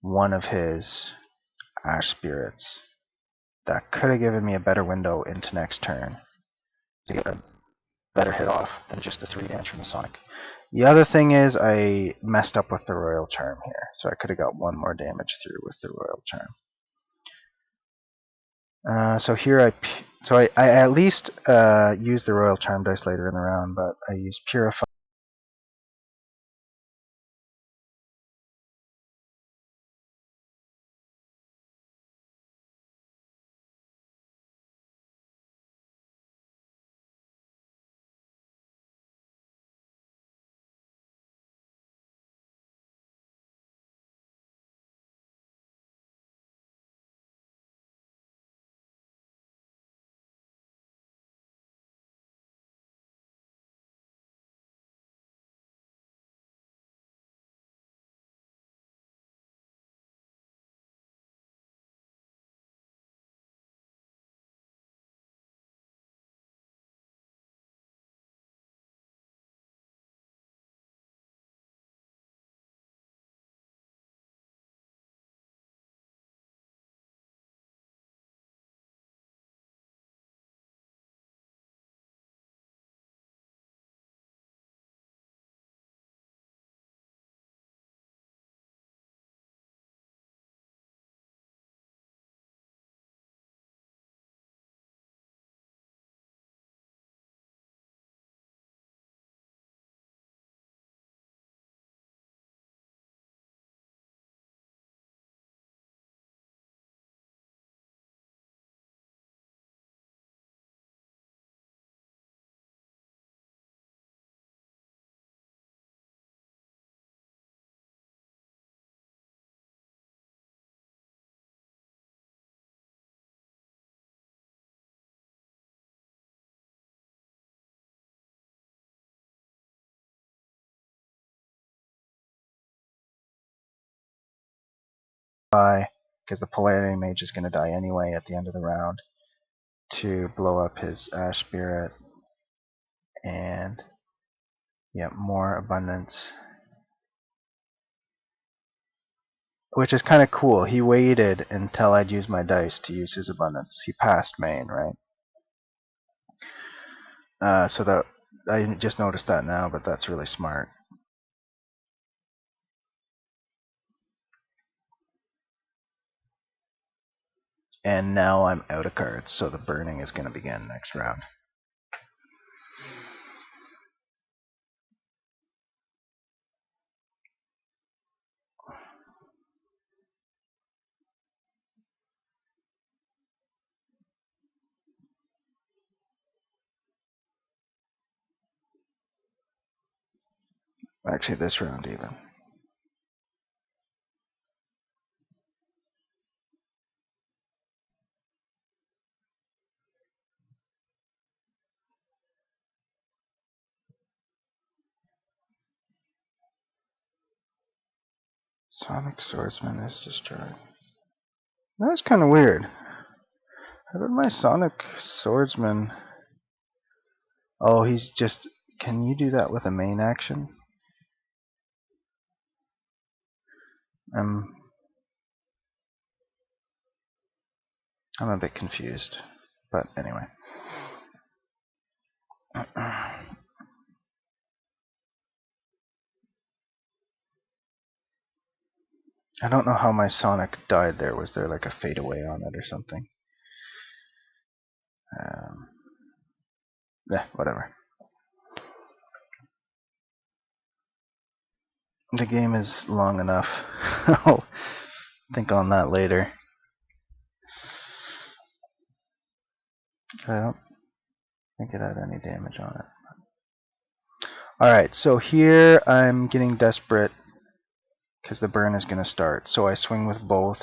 one of his Ash Spirits, that could have given me a better window into next turn to get a better hit off than just the 3 damage from the Sonic. The other thing is I messed up with the Royal Charm here, so I could have got 1 more damage through with the Royal Charm. So here I at least use the Royal Charm dice later in the round, but I use Purify. die, because the Polarity Mage is going to die anyway at the end of the round, to blow up his Ash Spirit, and yeah, more abundance. Which is kind of cool. He waited until I'd used my dice to use his abundance. He passed main, right? So that I just noticed that now, but that's really smart. And now I'm out of cards, so the burning is going to begin next round. Actually, this round even. Sonic Swordsman is destroyed. That's kind of weird. How did my Sonic Swordsman... Oh, he's just... Can you do that with a main action? I'm a bit confused. But anyway. I don't know how my Sonic died there. Was there like a fade away on it or something? Whatever. The game is long enough. I'll think on that later. I don't think it had any damage on it. Alright, so here I'm getting desperate because the burn is going to start. So I swing with both,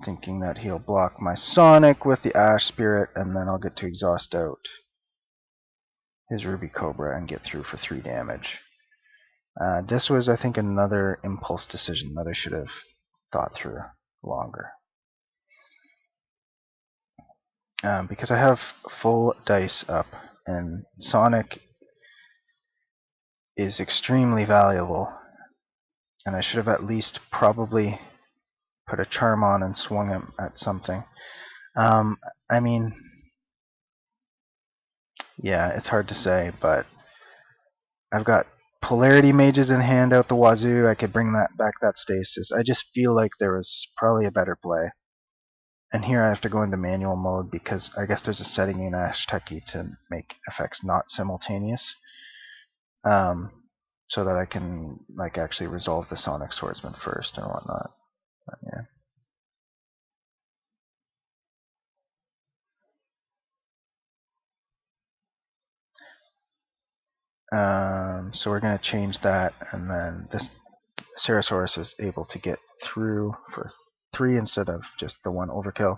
thinking that he'll block my Sonic with the Ash Spirit, and then I'll get to exhaust out his Ruby Cobra and get through for 3 damage. This was, I think, another impulse decision that I should have thought through longer. Because I have full dice up, and Sonic is extremely valuable, and I should have at least probably put a charm on and swung him at something. I mean, yeah, it's hard to say, but I've got Polarity Mages in hand out the wazoo. I could bring that back, that stasis. I just feel like there was probably a better play. And here I have to go into manual mode because I guess there's a setting in Ash Techie to make effects not simultaneous, so that I can like actually resolve the Sonic Swordsman first and whatnot. But, yeah. So we're going to change that, and then this Ceresaurus is able to get through for 3 instead of just the 1 overkill.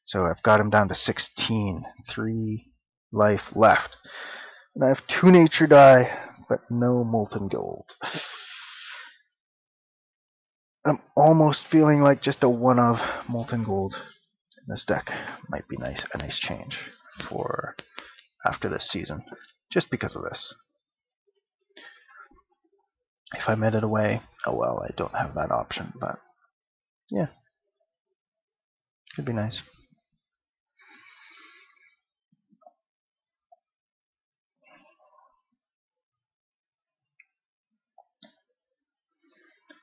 So I've got him down to 16. 3 life left. And I have 2 nature die, but no molten gold. I'm almost feeling like just a 1 of molten gold in this deck might be nice, a nice change for after this season, just because of this. If I made it away, oh well, I don't have that option, but yeah, could be nice.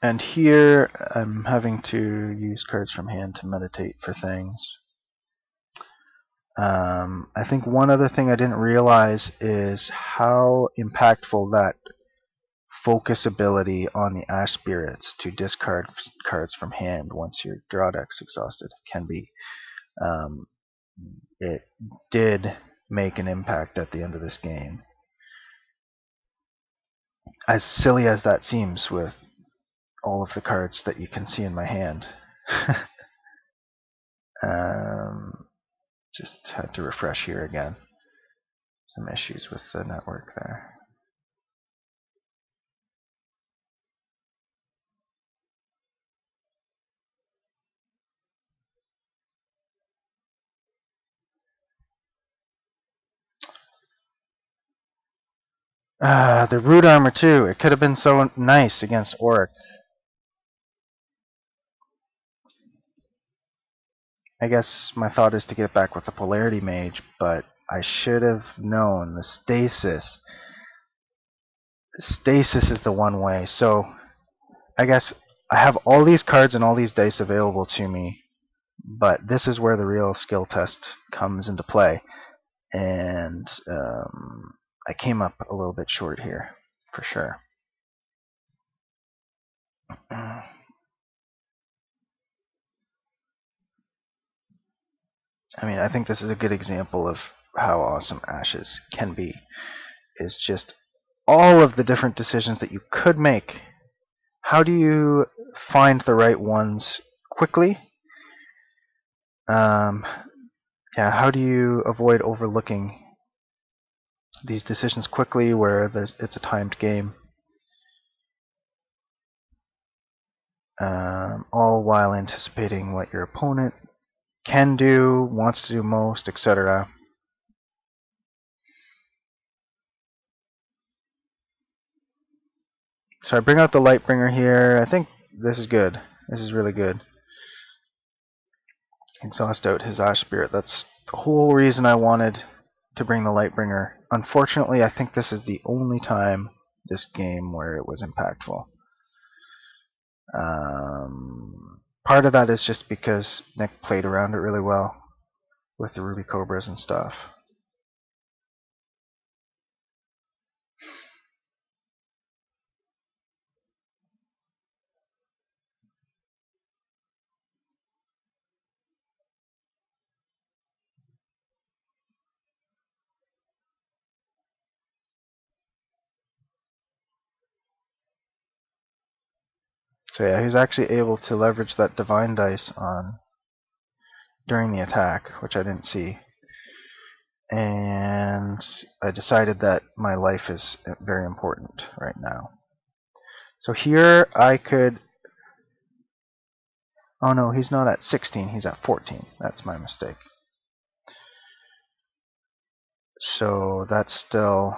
And here I'm having to use cards from hand to meditate for things. I think one other thing I didn't realize is how impactful that focus ability on the Ash Spirits to discard cards from hand once your draw deck's exhausted can be. It did make an impact at the end of this game. As silly as that seems with all of the cards that you can see in my hand. Just had to refresh here again. Some issues with the network there. The root armor too. It could have been so nice against Auric. I guess my thought is to get back with the Polarity Mage, but I should have known the Stasis. Stasis is the one way, so I guess I have all these cards and all these dice available to me, but this is where the real skill test comes into play. And I came up a little bit short here, for sure. I mean, I think this is a good example of how awesome Ashes can be. Is just all of the different decisions that you could make. How do you find the right ones quickly? Yeah, how do you avoid overlooking these decisions quickly where it's a timed game? All while anticipating what your opponent can do, wants to do most, etc. So I bring out the Lightbringer here. I think this is good. This is really good. Exhaust out his Ash Spirit. That's the whole reason I wanted to bring the Lightbringer. Unfortunately, I think this is the only time this game where it was impactful. Part of that is just because Nick played around it really well with the Ruby Cobras and stuff. So yeah, he's actually able to leverage that Divine Dice on during the attack, which I didn't see. And I decided that my life is very important right now. So here I could... Oh no, he's not at 16, he's at 14. That's my mistake. So that's still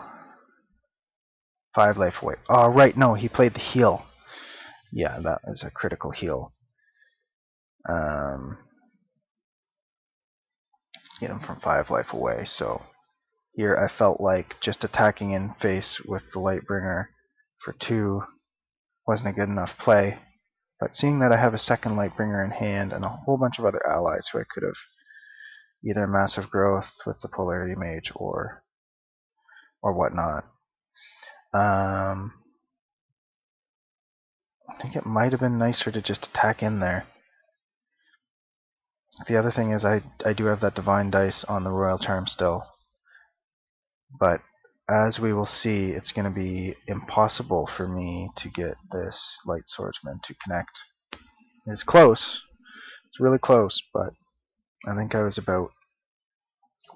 5 life away. Oh, right, no, he played the heal. Yeah, that is a critical heal. Get him from 5 life away. So here I felt like just attacking in face with the Lightbringer for 2 wasn't a good enough play. But seeing that I have a second Lightbringer in hand and a whole bunch of other allies who I could have either massive growth with the Polarity Mage or whatnot, I think it might have been nicer to just attack in there. The other thing is I do have that Divine Dice on the Royal Charm still, but as we will see, it's going to be impossible for me to get this Light Swordsman to connect. It's close. It's really close, but I think I was about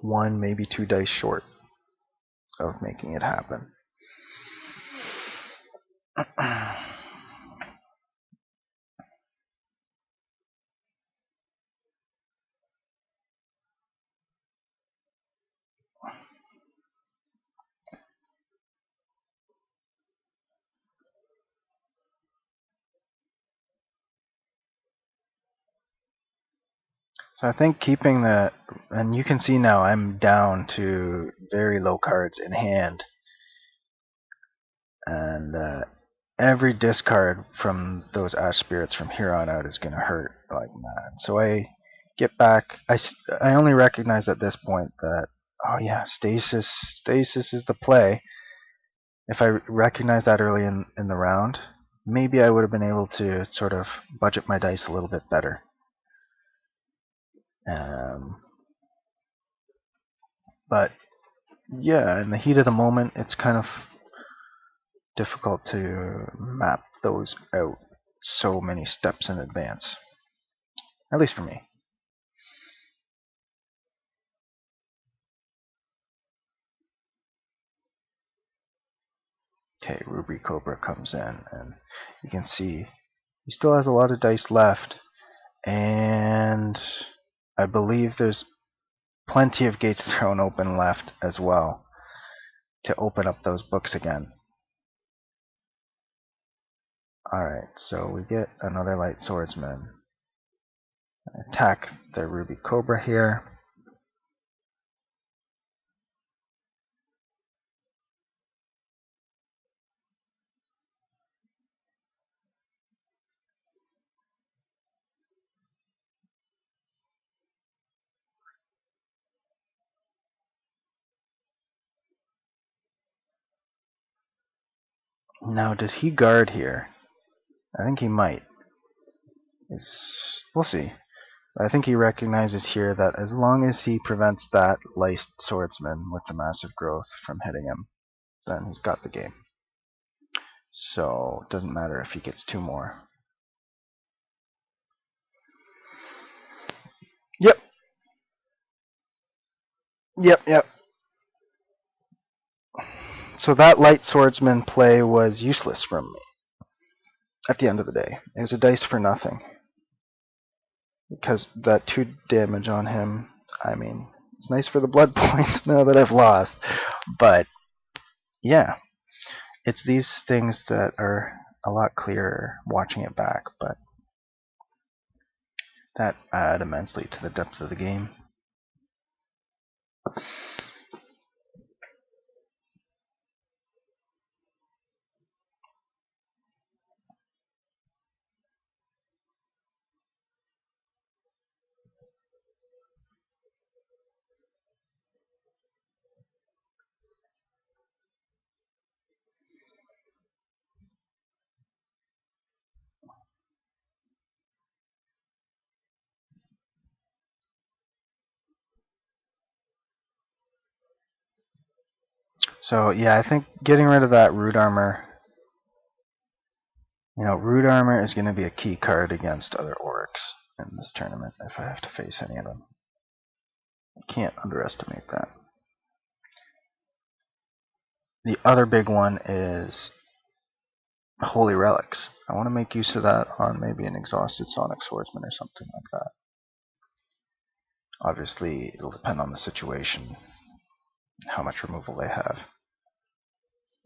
1, maybe 2 dice short of making it happen. So I think keeping the, and you can see now I'm down to very low cards in hand, and every discard from those Ash Spirits from here on out is going to hurt like mad. So I get back, I only recognize at this point that, oh yeah, Stasis is the play. If I recognized that early in the round, maybe I would have been able to sort of budget my dice a little bit better. But yeah, in the heat of the moment, it's kind of difficult to map those out so many steps in advance. At least for me. Okay, Ruby Cobra comes in, and you can see he still has a lot of dice left, and I believe there's plenty of gates thrown open left as well. to open up those books again. Alright, so we get another light swordsman. Attack the ruby cobra here. Now, does he guard here? I think he might. We'll see. I think he recognizes here that as long as he prevents that light swordsman with the massive growth from hitting him, then he's got the game. So it doesn't matter if he gets 2 more. Yep. So that light swordsman play was useless from me at the end of the day. It was a dice for nothing. Because that 2 damage on him, I mean, it's nice for the blood points now that I've lost. But, yeah. It's these things that are a lot clearer watching it back, but that add immensely to the depth of the game. So yeah, I think getting rid of that root armor, root armor is going to be a key card against other orcs in this tournament if I have to face any of them. I can't underestimate that. The other big one is holy relics. I want to make use of that on maybe an exhausted sonic swordsman or something like that. Obviously, it'll depend on the situation, how much removal they have.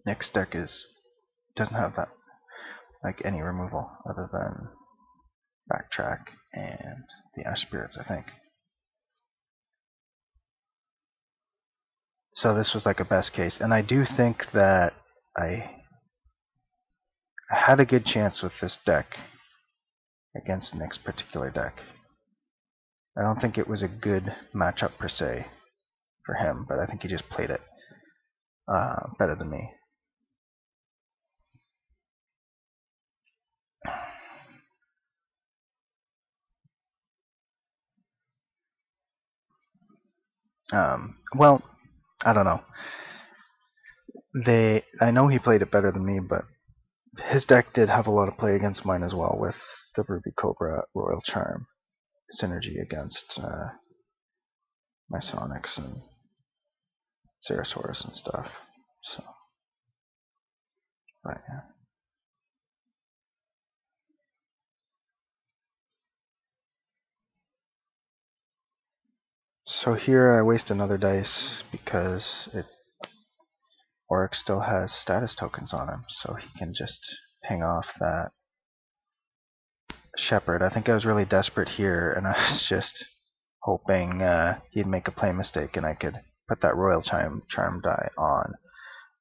Nick's deck doesn't have that, like, any removal other than backtrack and the ash spirits, I think. So this was like a best case, and I do think that I had a good chance with this deck against Nick's particular deck. I don't think it was a good matchup per se for him, but I think he just played it better than me. Well, I don't know. I know he played it better than me, but his deck did have a lot of play against mine as well, with the Ruby Cobra Royal Charm synergy against my Sonics and Ceresaurus and stuff. So, but yeah. So here I waste another dice because Oric still has status tokens on him, so he can just ping off that Shepherd. I think I was really desperate here, and I was just hoping he'd make a play mistake and I could put that Royal Charm die on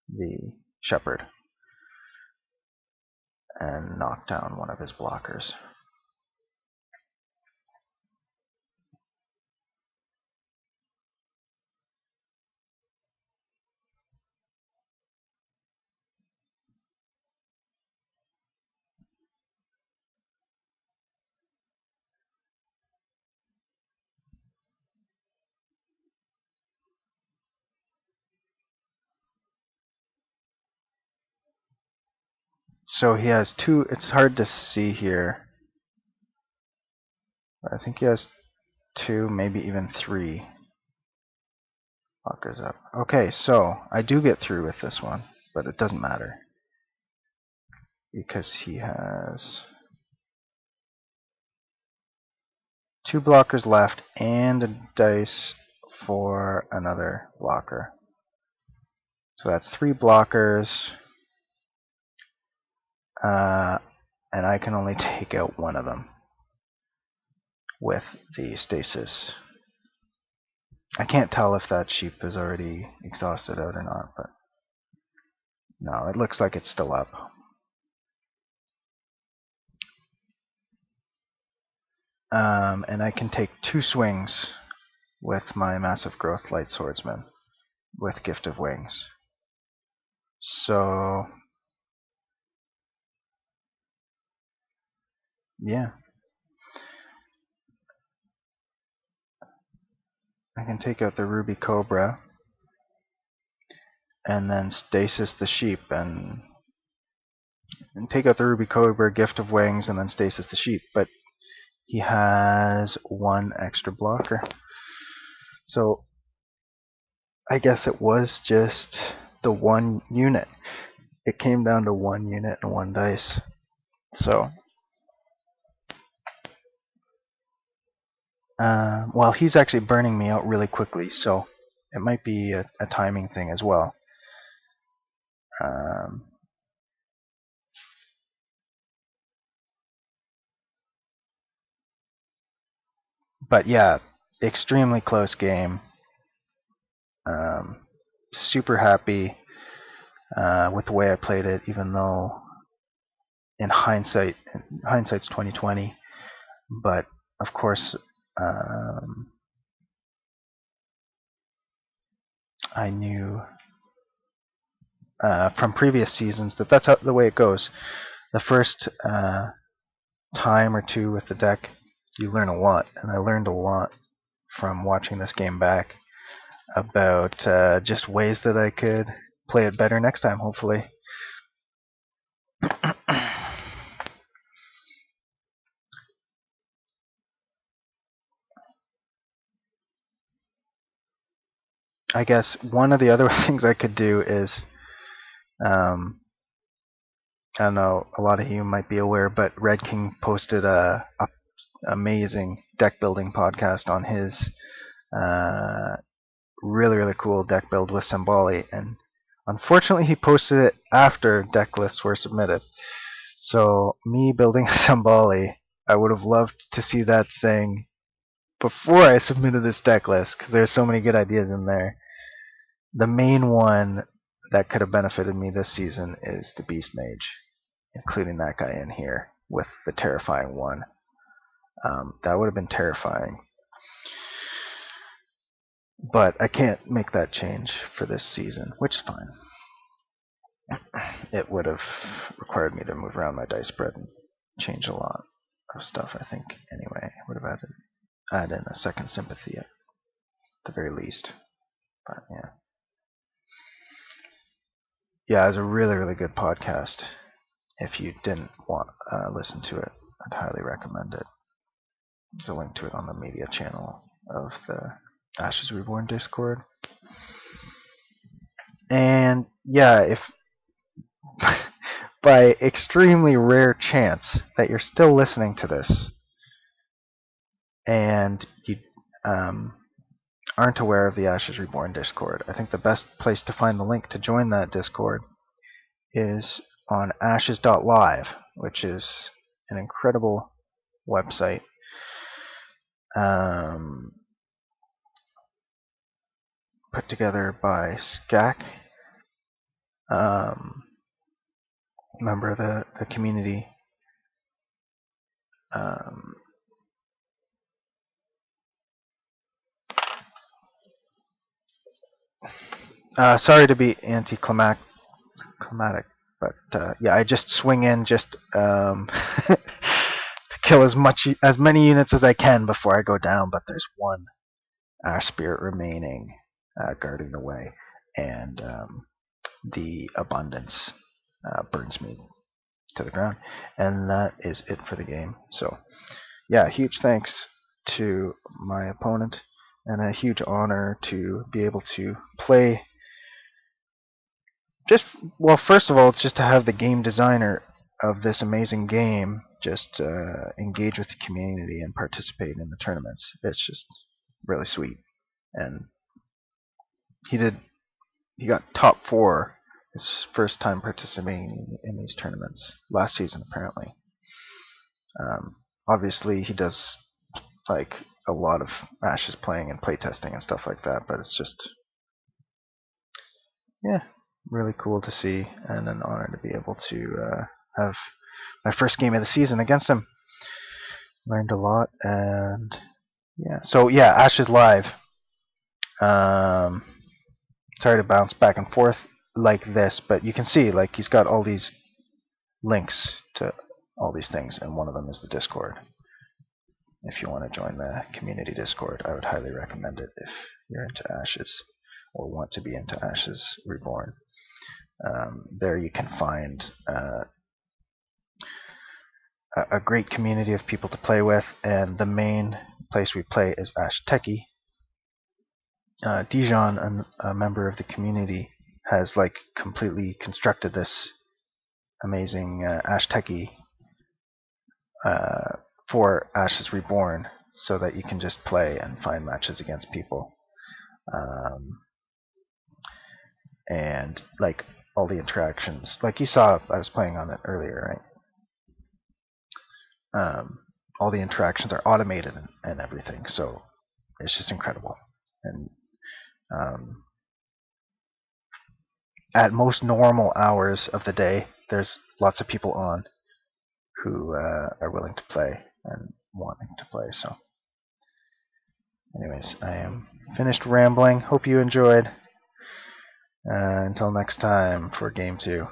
the Shepherd and knock down one of his blockers. So he has 2, it's hard to see here, but I think he has 2, maybe even 3 blockers up. Okay, so I do get through with this one, but it doesn't matter because he has 2 blockers left and a dice for another blocker. So that's 3 blockers, and I can only take out one of them with the stasis. I can't tell if that sheep is already exhausted out or not, but no, it looks like it's still up. And I can take 2 swings with my Massive Growth Light Swordsman with Gift of Wings. So, yeah. I can take out the Ruby Cobra and then stasis the sheep and take out the Ruby Cobra, Gift of Wings, and then stasis the sheep. But he has 1 extra blocker. So I guess it was just the 1 unit. It came down to 1 unit and 1 dice. So, well, he's actually burning me out really quickly, so it might be a timing thing as well. But yeah, extremely close game. Super happy with the way I played it, even though in hindsight's 2020. But of course, I knew from previous seasons that that's the way it goes. The first time or 2 with the deck, you learn a lot, and I learned a lot from watching this game back about just ways that I could play it better next time, hopefully. I guess one of the other things I could do is, I don't know, a lot of you might be aware, but Red King posted a amazing deck building podcast on his really cool deck build with Symboli, and unfortunately he posted it after deck lists were submitted. So me building Symboli, I would have loved to see that thing before I submitted this deck list, because there's so many good ideas in there. The main one that could have benefited me this season is the Beast Mage, including that guy in here with the Terrifying 1. That would have been terrifying. But I can't make that change for this season, which is fine. It would have required me to move around my dice spread and change a lot of stuff, I think, anyway. I would have add in a second sympathy at the very least. But yeah. Yeah, it was a really good podcast. If you didn't want listen to it, I'd highly recommend it. There's a link to it on the media channel of the Ashes Reborn Discord. And yeah, if by extremely rare chance that you're still listening to this and you aren't aware of the Ashes Reborn Discord, I think the best place to find the link to join that Discord is on ashes.live, which is an incredible website. Put together by Skak, member of the community. Sorry to be anticlimactic, but yeah, I just swing in just to kill as many units as I can before I go down. But there's 1 spirit remaining guarding the way, and the abundance burns me to the ground, and that is it for the game. So yeah, huge thanks to my opponent, and a huge honor to be able to play. Well, first of all, it's just to have the game designer of this amazing game just engage with the community and participate in the tournaments. It's just really sweet, and he did he got top 4 his first time participating in these tournaments last season, apparently. Obviously, he does like a lot of Ashes playing and playtesting and stuff like that, but it's just, yeah, really cool to see, and an honor to be able to have my first game of the season against him. Learned a lot, and yeah. So yeah, Ashes Live. Sorry to bounce back and forth like this, but you can see like he's got all these links to all these things, and one of them is the Discord. If you want to join the community Discord, I would highly recommend it if you're into Ashes or want to be into Ashes Reborn. There you can find a great community of people to play with, and the main place we play is Ash Techie. Dijon, a member of the community, has like completely constructed this amazing Ash Techie for Ashes Reborn, so that you can just play and find matches against people. And like all the interactions, like you saw, I was playing on it earlier, right? All the interactions are automated and everything, so it's just incredible. And at most normal hours of the day, there's lots of people on who are willing to play and wanting to play. So, anyways, I am finished rambling. Hope you enjoyed. Until next time for Game 2.